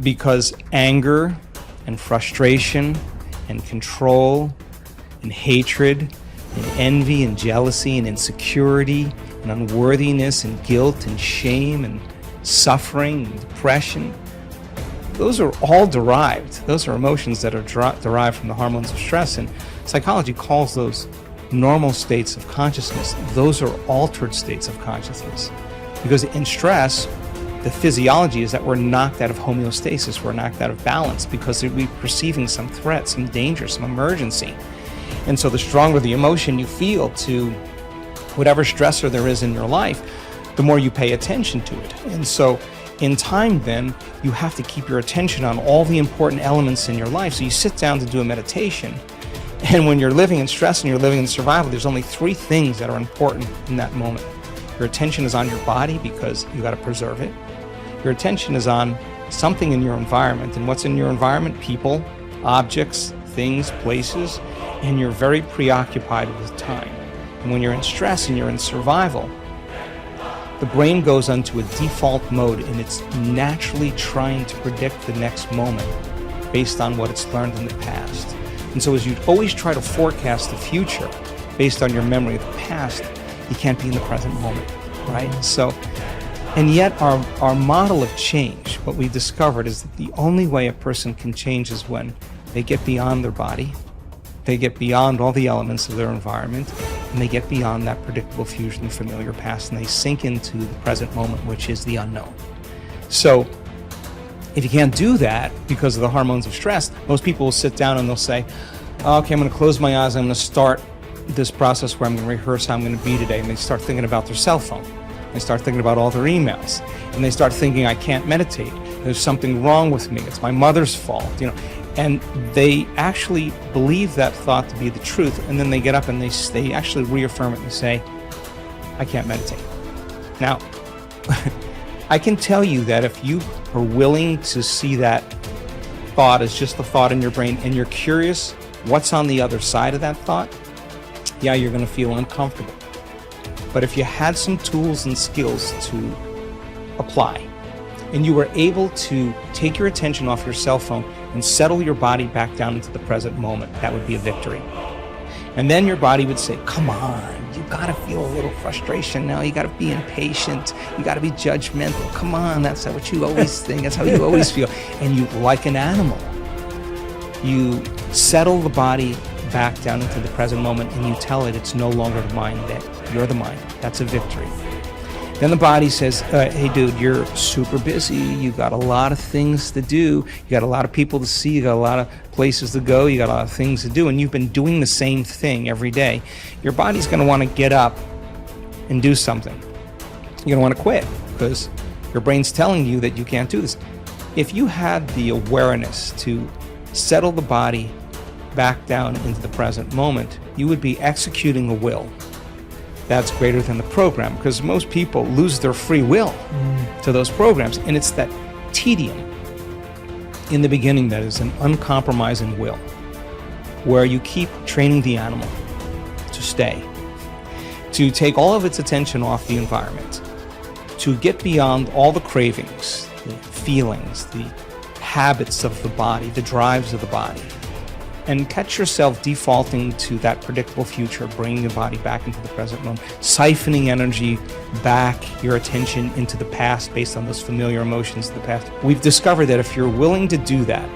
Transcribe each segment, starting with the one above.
because anger and frustration and control and hatred and envy and jealousy and insecurity and unworthiness and guilt and shame and suffering and depression, those are all derived. Those are emotions that are derived from the hormones of stress, and psychology calls those normal states of consciousness. Those are altered states of consciousness. Because in stress, the physiology is that we're knocked out of homeostasis, we're knocked out of balance because we're perceiving some threat, some danger, some emergency. And so the stronger the emotion you feel to whatever stressor there is in your life, the more you pay attention to it. And so in time then, you have to keep your attention on all the important elements in your life. So you sit down to do a meditation, and when you're living in stress and you're living in survival, there's only 3 things that are important in that moment. Your attention is on your body because you got to preserve it. Your attention is on something in your environment, and what's in your environment? People, objects, things, places, and you're very preoccupied with time. And when you're in stress and you're in survival, the brain goes into a default mode, and it's naturally trying to predict the next moment based on what it's learned in the past. And so as you always try to forecast the future based on your memory of the past, you can't be in the present moment, right? So, and yet our model of change, what we discovered is that the only way a person can change is when they get beyond their body, they get beyond all the elements of their environment, and they get beyond that predictable future and familiar past, and they sink into the present moment, which is the unknown. So if you can't do that because of the hormones of stress, most people will sit down and they'll say, okay, I'm going to close my eyes, I'm going to start this process where I'm going to rehearse how I'm going to be today, and they start thinking about their cell phone. They start thinking about all their emails, and they start thinking, I can't meditate. There's something wrong with me. It's my mother's fault, And they actually believe that thought to be the truth, and then they get up and they actually reaffirm it and say, I can't meditate. Now, I can tell you that if you are willing to see that thought as just a thought in your brain, and you're curious what's on the other side of that thought, yeah, you're going to feel uncomfortable. But if you had some tools and skills to apply, and you were able to take your attention off your cell phone and settle your body back down into the present moment, that would be a victory. And then your body would say, come on, you gotta feel a little frustration now, you gotta be impatient, you gotta be judgmental, come on, that's what you always think, that's how you always feel. And you, like an animal, you settle the body back down into the present moment, and you tell it it's no longer the mind, that you're the mind. That's a victory. Then the body says, hey dude, you're super busy, you got a lot of things to do, you got a lot of people to see, you got a lot of places to go, you got a lot of things to do, and you've been doing the same thing every day. Your body's going to want to get up and do something. You're going to want to quit because your brain's telling you that you can't do this. If you had the awareness to settle the body back down into the present moment, you would be executing a will that's greater than the program, because most people lose their free will to those programs, and it's that tedium in the beginning that is an uncompromising will, where you keep training the animal to stay, to take all of its attention off the environment, to get beyond all the cravings, the feelings, the habits of the body, the drives of the body, and catch yourself defaulting to that predictable future, bringing the body back into the present moment, siphoning energy back, your attention into the past based on those familiar emotions of the past. We've discovered that if you're willing to do that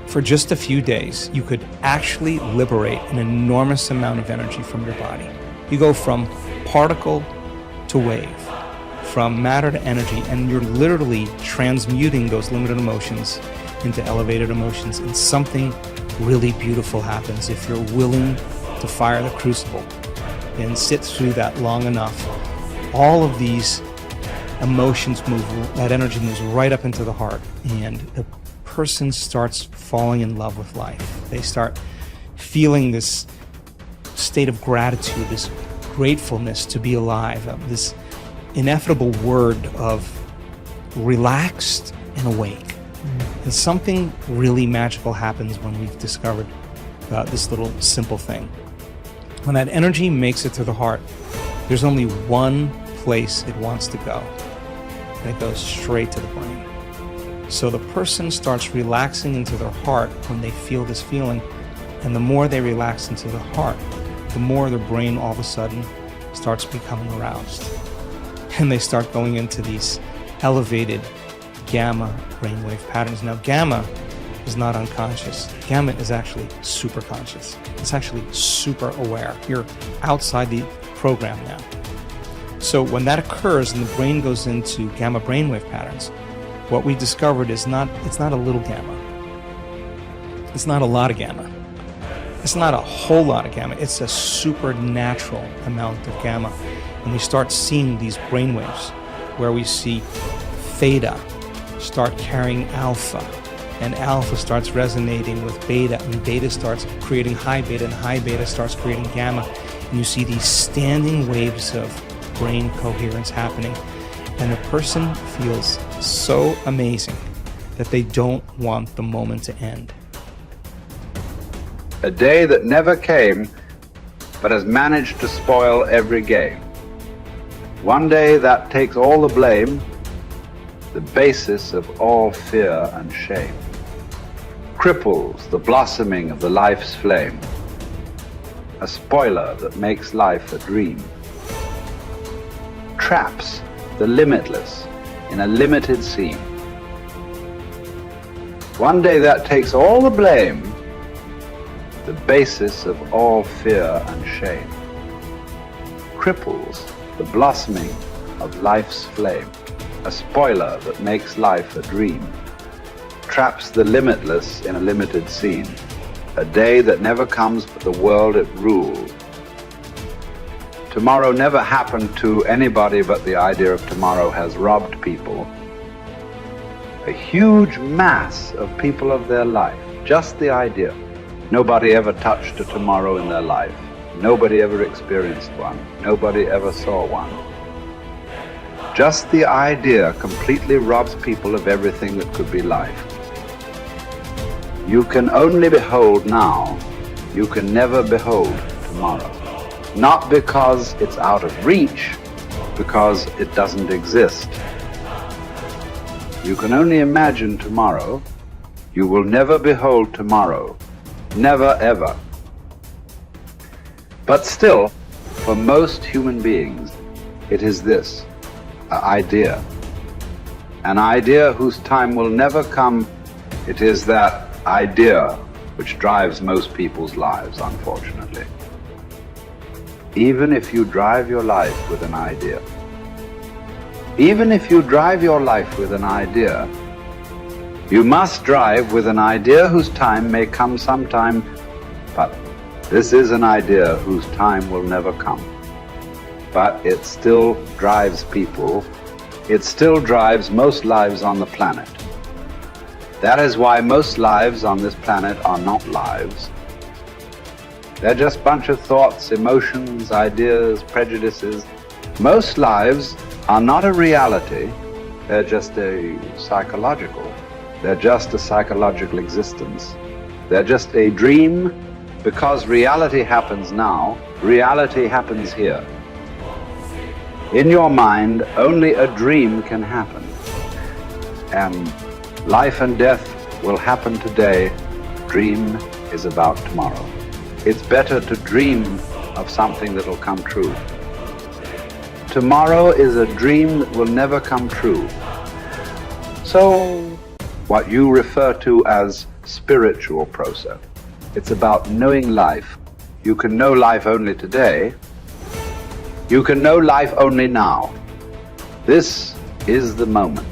for just a few days, you could actually liberate an enormous amount of energy from your body. You go from particle to wave, from matter to energy, and you're literally transmuting those limited emotions into elevated emotions, and something really beautiful happens if you're willing to fire the crucible and sit through that long enough. All of these emotions move, that energy moves right up into the heart, and a person starts falling in love with life. They start feeling this state of gratitude, this gratefulness to be alive, this ineffable word of relaxed and awake. And something really magical happens when we've discovered this little simple thing. When that energy makes it to the heart, there's only one place it wants to go, and it goes straight to the brain. So the person starts relaxing into their heart when they feel this feeling, and the more they relax into the heart, the more their brain all of a sudden starts becoming aroused. And they start going into these elevated gamma brainwave patterns. Now, gamma is not unconscious. Gamma is actually super conscious. It's actually super aware. You're outside the program now. So when that occurs and the brain goes into gamma brainwave patterns, what we discovered is it's not a little gamma. It's not a lot of gamma. It's not a whole lot of gamma. It's a supernatural amount of gamma. And we start seeing these brainwaves where we see theta start carrying alpha, and alpha starts resonating with beta, and beta starts creating high beta, and high beta starts creating gamma. And you see these standing waves of brain coherence happening, and the person feels so amazing that they don't want the moment to end. A day that never came, but has managed to spoil every game. One day that takes all the blame, the basis of all fear and shame. Cripples the blossoming of the life's flame, a spoiler that makes life a dream. Traps the limitless in a limited scene. One day that takes all the blame, the basis of all fear and shame. Cripples the blossoming of life's flame, a spoiler that makes life a dream. Traps the limitless in a limited scene, a day that never comes but the world it ruled. Tomorrow never happened to anybody, but the idea of tomorrow has robbed people. A huge mass of people of their life, just the idea. Nobody ever touched a tomorrow in their life. Nobody ever experienced one. Nobody ever saw one. Just the idea completely robs people of everything that could be life. You can only behold now. You can never behold tomorrow. Not because it's out of reach, because it doesn't exist. You can only imagine tomorrow. You will never behold tomorrow. Never, ever. But still, for most human beings, it is this, an idea. An idea whose time will never come. It is that idea which drives most people's lives, unfortunately. Even if you drive your life with an idea, even if you drive your life with an idea, you must drive with an idea whose time may come sometime, but this is an idea whose time will never come. But it still drives people. It still drives most lives on the planet. That is why most lives on this planet are not lives. They're just a bunch of thoughts, emotions, ideas, prejudices. Most lives are not a reality. They're just a psychological. They're just a psychological existence. They're just a dream, because reality happens now. Reality happens here. In your mind, only a dream can happen. And life and death will happen today. Dream is about tomorrow. It's better to dream of something that will come true. Tomorrow is a dream that will never come true. So, what you refer to as spiritual process, it's about knowing life. You can know life only today. You can know life only now. This is the moment.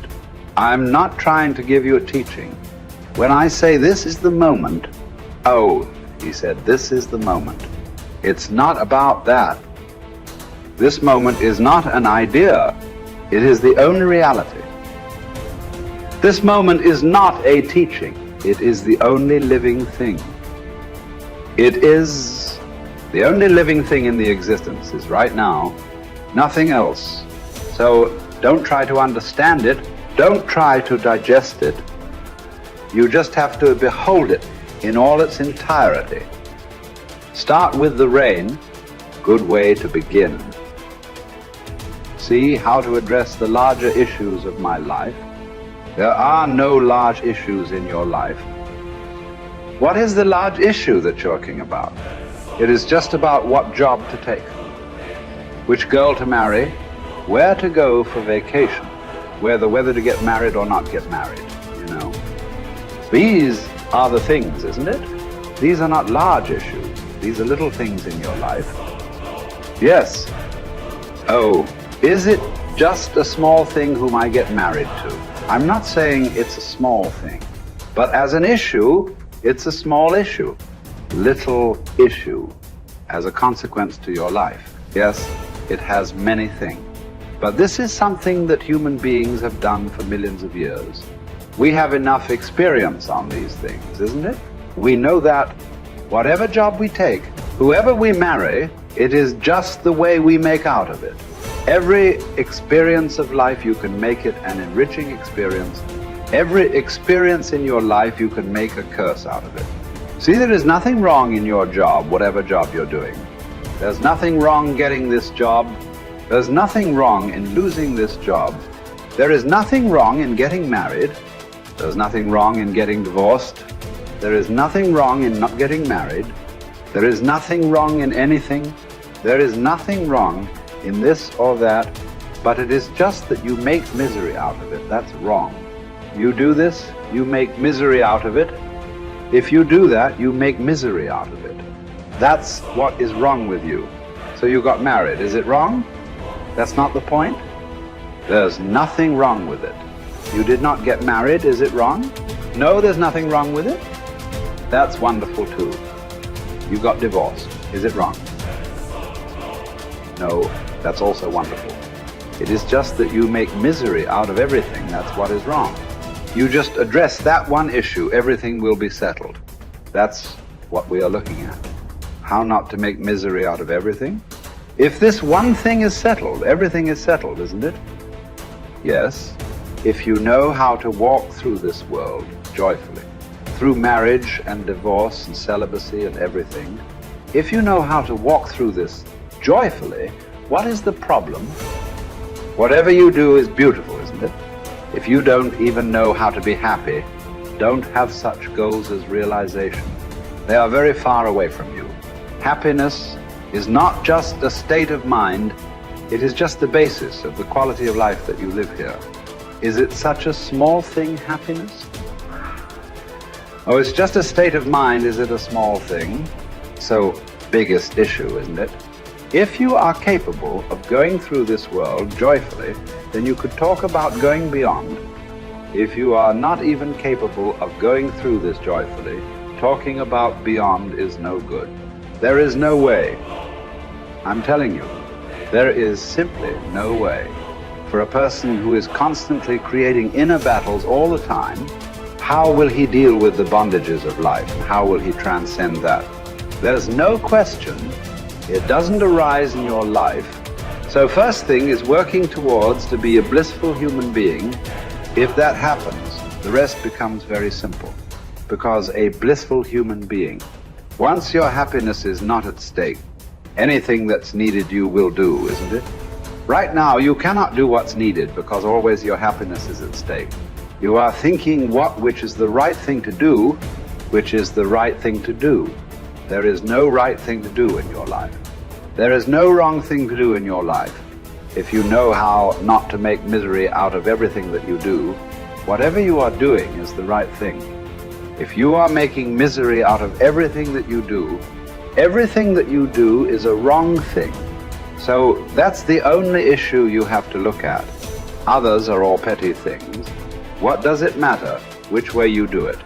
I'm not trying to give you a teaching. When I say this is the moment, oh, he said, this is the moment. It's not about that. This moment is not an idea. It is the only reality. This moment is not a teaching. It is the only living thing. It is the only living thing in the existence is right now, nothing else. So don't try to understand it. Don't try to digest it. You just have to behold it in all its entirety. Start with the rain, good way to begin. See how to address the larger issues of my life. There are no large issues in your life. What is the large issue that you're talking about? It is just about what job to take, which girl to marry, where to go for vacation, whether to get married or not get married, you know. These are the things, isn't it? These are not large issues. These are little things in your life. Yes. Oh, is it just a small thing whom I get married to? I'm not saying it's a small thing, but as an issue, it's a small issue. Little issue as a consequence to your life. Yes, it has many things. But this is something that human beings have done for millions of years. We have enough experience on these things, isn't it? We know that whatever job we take, whoever we marry, it is just the way we make out of it. Every experience of life, you can make it an enriching experience. Every experience in your life, you can make a curse out of it. See, there is nothing wrong in your job, whatever job you're doing. There's nothing wrong getting this job. There's nothing wrong in losing this job. There is nothing wrong in getting married. There's nothing wrong in getting divorced. There is nothing wrong in not getting married. There is nothing wrong in anything. There is nothing wrong in this or that, but it is just that you make misery out of it. That's wrong. You do this, you make misery out of it. If you do that, you make misery out of it. That's what is wrong with you. So you got married. Is it wrong? That's not the point. There's nothing wrong with it. You did not get married. Is it wrong? No, there's nothing wrong with it. That's wonderful too. You got divorced. Is it wrong? No, that's also wonderful. It is just that you make misery out of everything. That's what is wrong. You just address that one issue, everything will be settled. That's what we are looking at. How not to make misery out of everything. If this one thing is settled, everything is settled, isn't it? Yes. If you know how to walk through this world joyfully, through marriage and divorce and celibacy and everything, if you know how to walk through this joyfully, what is the problem? Whatever you do is beautiful, isn't it? If you don't even know how to be happy, don't have such goals as realization. They are very far away from you. Happiness is not just a state of mind, it is just the basis of the quality of life that you live here. Is it such a small thing, happiness? Oh, it's just a state of mind, is it a small thing? So, biggest issue, isn't it? If you are capable of going through this world joyfully, then you could talk about going beyond. If you are not even capable of going through this joyfully, talking about beyond is no good. There is no way. I'm telling you, there is simply no way. For a person who is constantly creating inner battles all the time, how will he deal with the bondages of life? How will he transcend that? There's no question. It doesn't arise in your life. So first thing is working towards to be a blissful human being. If that happens, the rest becomes very simple. Because a blissful human being, once your happiness is not at stake, anything that's needed you will do, isn't it? Right now, you cannot do what's needed because always your happiness is at stake. You are thinking which is the right thing to do, which is the right thing to do. There is no right thing to do in your life. There is no wrong thing to do in your life. If you know how not to make misery out of everything that you do, whatever you are doing is the right thing. If you are making misery out of everything that you do, everything that you do is a wrong thing. So that's the only issue you have to look at. Others are all petty things. What does it matter which way you do it?